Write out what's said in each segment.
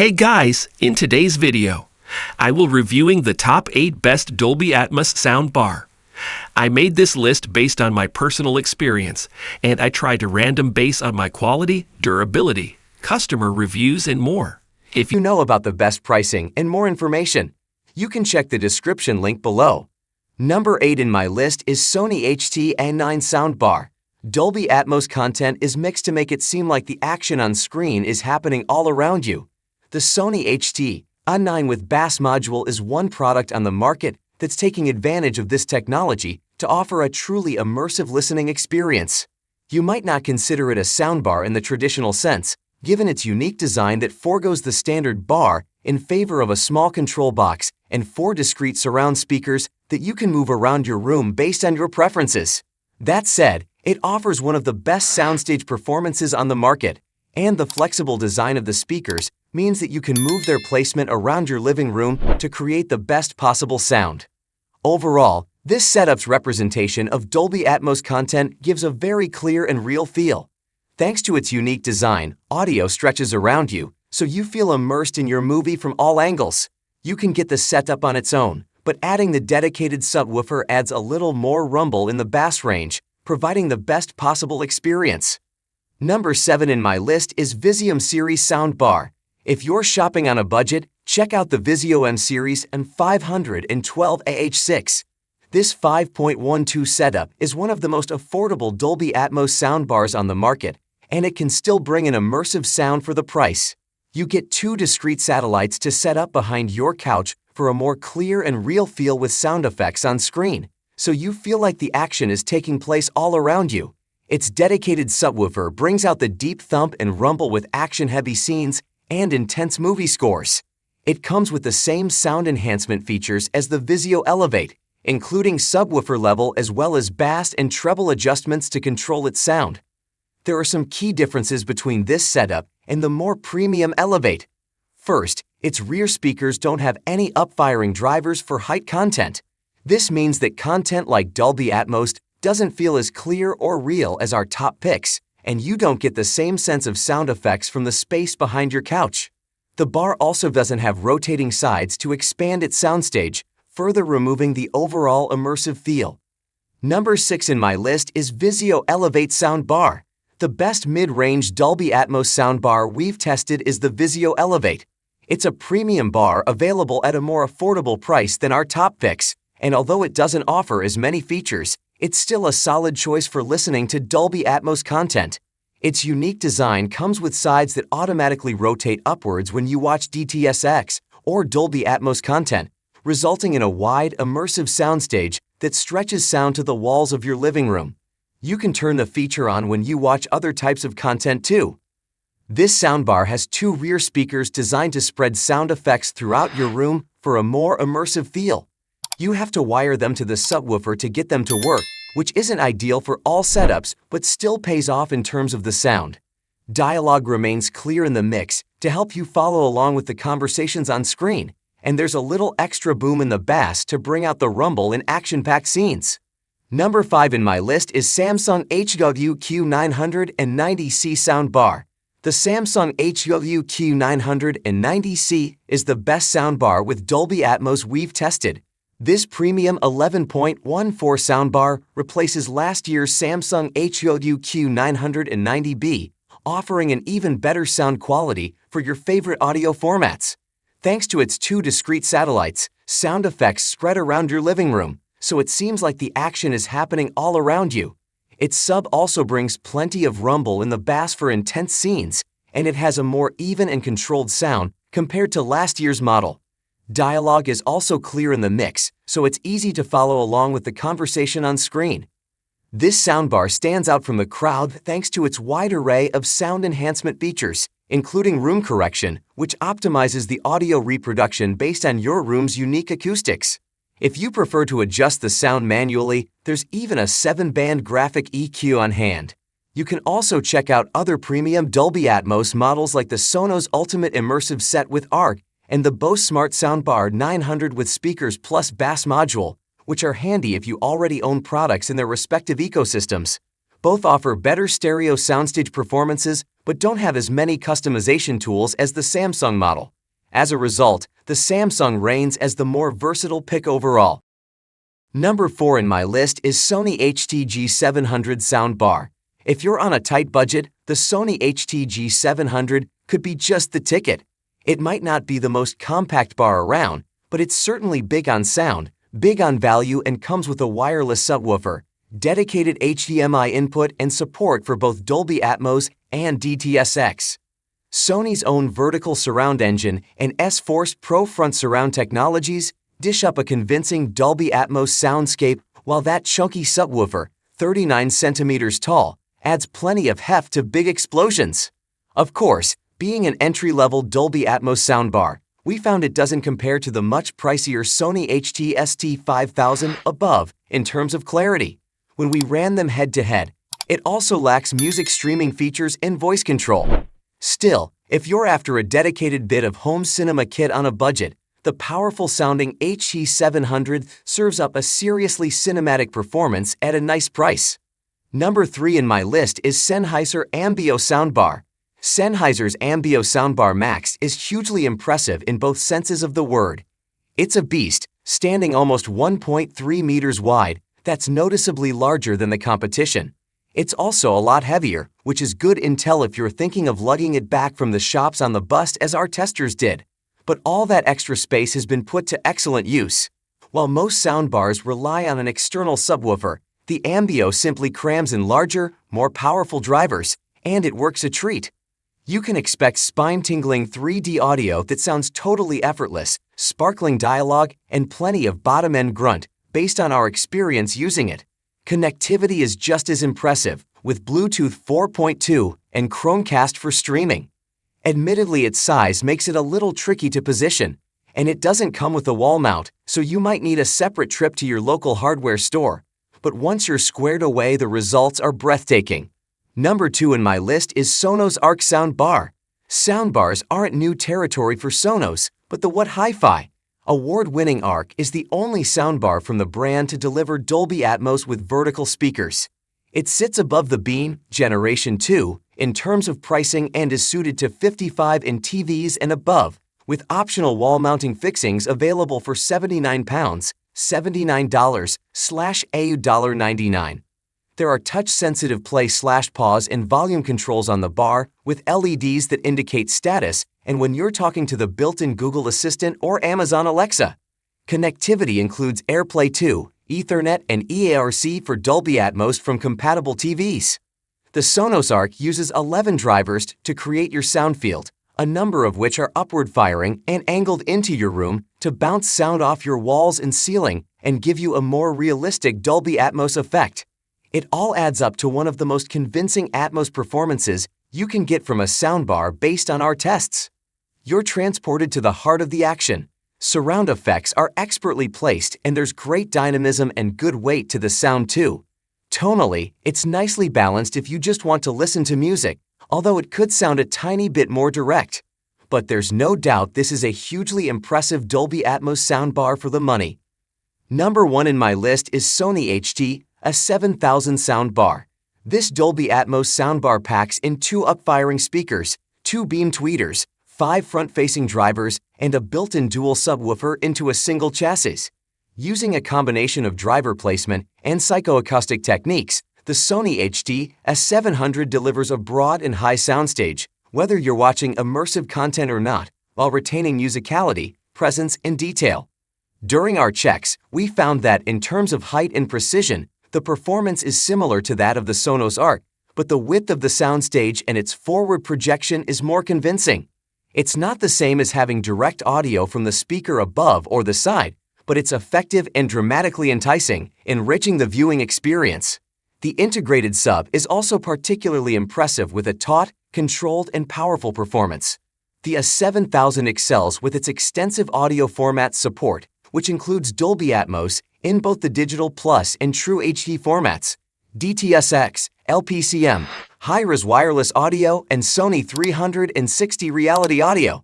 Hey guys, in today's video, I will reviewing the top 8 best Dolby Atmos sound bar. I made this list based on my personal experience, and I tried to random base on my quality, durability, customer reviews, and more. If you know about the best pricing and more information, you can check the description link below. Number 8 in my list is Sony HT-N9 Soundbar. Dolby Atmos content is mixed to make it seem like the action on screen is happening all around you. The Sony HT-N9 with bass module is one product on the market that's taking advantage of this technology to offer a truly immersive listening experience. You might not consider it a soundbar in the traditional sense, given its unique design that forgoes the standard bar in favor of a small control box and 4 discrete surround speakers that you can move around your room based on your preferences. That said, it offers one of the best soundstage performances on the market, and the flexible design of the speakers means that you can move their placement around your living room to create the best possible sound. Overall, this setup's representation of Dolby Atmos content gives a very clear and real feel. Thanks to its unique design, audio stretches around you, so you feel immersed in your movie from all angles. You can get the setup on its own, but adding the dedicated subwoofer adds a little more rumble in the bass range, providing the best possible experience. Number 7 in my list is Vizio Series Soundbar. If you're shopping on a budget, check out the Vizio M Series and 512 AH6. This 5.12 setup is one of the most affordable Dolby Atmos soundbars on the market, and it can still bring an immersive sound for the price. You get 2 discrete satellites to set up behind your couch for a more clear and real feel with sound effects on screen, so you feel like the action is taking place all around you. Its dedicated subwoofer brings out the deep thump and rumble with action-heavy scenes and intense movie scores. It comes with the same sound enhancement features as the Vizio Elevate, including subwoofer level as well as bass and treble adjustments to control its sound. There are some key differences between this setup and the more premium Elevate. First, its rear speakers don't have any up-firing drivers for height content. This means that content like Dolby Atmos doesn't feel as clear or real as our top picks, and you don't get the same sense of sound effects from the space behind your couch. The bar also doesn't have rotating sides to expand its soundstage, further removing the overall immersive feel. Number 6 in my list is Vizio Elevate Soundbar. The best mid-range Dolby Atmos soundbar we've tested is the Vizio Elevate. It's a premium bar available at a more affordable price than our top picks, and although it doesn't offer as many features, it's still a solid choice for listening to Dolby Atmos content. Its unique design comes with sides that automatically rotate upwards when you watch DTS:X or Dolby Atmos content, resulting in a wide, immersive soundstage that stretches sound to the walls of your living room. You can turn the feature on when you watch other types of content too. This soundbar has 2 rear speakers designed to spread sound effects throughout your room for a more immersive feel. You have to wire them to the subwoofer to get them to work, which isn't ideal for all setups but still pays off in terms of the sound. Dialogue remains clear in the mix to help you follow along with the conversations on screen, and there's a little extra boom in the bass to bring out the rumble in action-packed scenes. Number 5 in my list is Samsung HW-Q990C Soundbar. The Samsung HW-Q990C is the best soundbar with Dolby Atmos we've tested. This premium 11.14 soundbar replaces last year's Samsung HW-Q990B, offering an even better sound quality for your favorite audio formats. Thanks to its 2 discrete satellites, sound effects spread around your living room, so it seems like the action is happening all around you. Its sub also brings plenty of rumble in the bass for intense scenes, and it has a more even and controlled sound compared to last year's model. Dialogue is also clear in the mix, so it's easy to follow along with the conversation on screen. This soundbar stands out from the crowd thanks to its wide array of sound enhancement features, including room correction, which optimizes the audio reproduction based on your room's unique acoustics. If you prefer to adjust the sound manually, there's even a 7-band graphic EQ on hand. You can also check out other premium Dolby Atmos models like the Sonos Ultimate Immersive Set with Arc and the Bose Smart Soundbar 900 with speakers plus bass module, which are handy if you already own products in their respective ecosystems. Both offer better stereo soundstage performances but don't have as many customization tools as the Samsung model. As a result, the Samsung reigns as the more versatile pick overall. Number 4 in my list is Sony HT-G700 Sound Bar. If you're on a tight budget, the Sony HT-G700 could be just the ticket. It might not be the most compact bar around, but it's certainly big on sound, big on value, and comes with a wireless subwoofer, dedicated HDMI input, and support for both Dolby Atmos and DTS:X. Sony's own vertical surround engine and S-Force Pro front surround technologies dish up a convincing Dolby Atmos soundscape, while that chunky subwoofer, 39 centimeters tall, adds plenty of heft to big explosions. Of course, being an entry-level Dolby Atmos soundbar, we found it doesn't compare to the much pricier Sony HT-ST5000 above in terms of clarity. When we ran them head-to-head, it also lacks music streaming features and voice control. Still, if you're after a dedicated bit of home cinema kit on a budget, the powerful-sounding HT700 serves up a seriously cinematic performance at a nice price. Number 3 in my list is Sennheiser Ambeo Soundbar. Sennheiser's Ambeo Soundbar Max is hugely impressive in both senses of the word. It's a beast, standing almost 1.3 meters wide, that's noticeably larger than the competition. It's also a lot heavier, which is good intel if you're thinking of lugging it back from the shops on the bus as our testers did. But all that extra space has been put to excellent use. While most soundbars rely on an external subwoofer, the Ambeo simply crams in larger, more powerful drivers, and it works a treat. You can expect spine-tingling 3D audio that sounds totally effortless, sparkling dialogue, and plenty of bottom-end grunt based on our experience using it. Connectivity is just as impressive, with Bluetooth 4.2 and Chromecast for streaming. Admittedly, its size makes it a little tricky to position, and it doesn't come with a wall mount, so you might need a separate trip to your local hardware store. But once you're squared away, the results are breathtaking. Number 2 in my list is Sonos Arc Sound Bar. Soundbars aren't new territory for Sonos, but the What Hi-Fi award-winning Arc is the only soundbar from the brand to deliver Dolby Atmos with vertical speakers. It sits above the Beam Generation 2 in terms of pricing and is suited to 55-inch TVs and above, with optional wall-mounting fixings available for £79, $79/$99. There are touch-sensitive play/pause and volume controls on the bar, with LEDs that indicate status and when you're talking to the built-in Google Assistant or Amazon Alexa. Connectivity includes AirPlay 2, Ethernet, and EARC for Dolby Atmos from compatible TVs. The Sonos Arc uses 11 drivers to create your sound field, a number of which are upward-firing and angled into your room to bounce sound off your walls and ceiling and give you a more realistic Dolby Atmos effect. It all adds up to one of the most convincing Atmos performances you can get from a soundbar based on our tests. You're transported to the heart of the action. Surround effects are expertly placed, and there's great dynamism and good weight to the sound too. Tonally, it's nicely balanced if you just want to listen to music, although it could sound a tiny bit more direct. But there's no doubt this is a hugely impressive Dolby Atmos soundbar for the money. Number 1 in my list is Sony HT-A7000 Soundbar. This Dolby Atmos soundbar packs in 2 up-firing speakers, 2 beam tweeters, 5 front-facing drivers, and a built-in dual subwoofer into a single chassis. Using a combination of driver placement and psychoacoustic techniques, the Sony HT-A700 delivers a broad and high soundstage, whether you're watching immersive content or not, while retaining musicality, presence, and detail. During our checks, we found that, in terms of height and precision, the performance is similar to that of the Sonos Arc, but the width of the soundstage and its forward projection is more convincing. It's not the same as having direct audio from the speaker above or the side, but it's effective and dramatically enticing, enriching the viewing experience. The integrated sub is also particularly impressive with a taut, controlled, and powerful performance. The A7000 excels with its extensive audio format support, which includes Dolby Atmos in both the Digital Plus and True HD formats, DTS:X, LPCM, high-res wireless audio, and Sony 360 reality audio.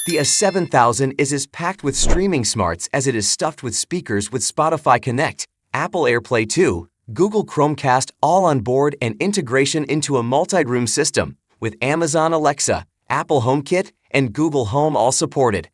The A7000 is as packed with streaming smarts as it is stuffed with speakers with Spotify Connect, Apple AirPlay 2, Google Chromecast all on board, and integration into a multi-room system, with Amazon Alexa, Apple HomeKit, and Google Home all supported.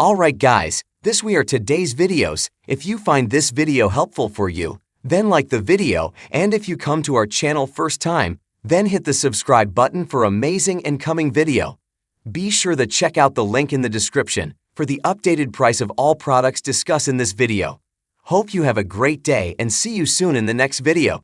Alright guys, this we are today's videos. If you find this video helpful for you, then like the video, and if you come to our channel first time, then hit the subscribe button for amazing incoming video. Be sure to check out the link in the description for the updated price of all products discussed in this video. Hope you have a great day and see you soon in the next video.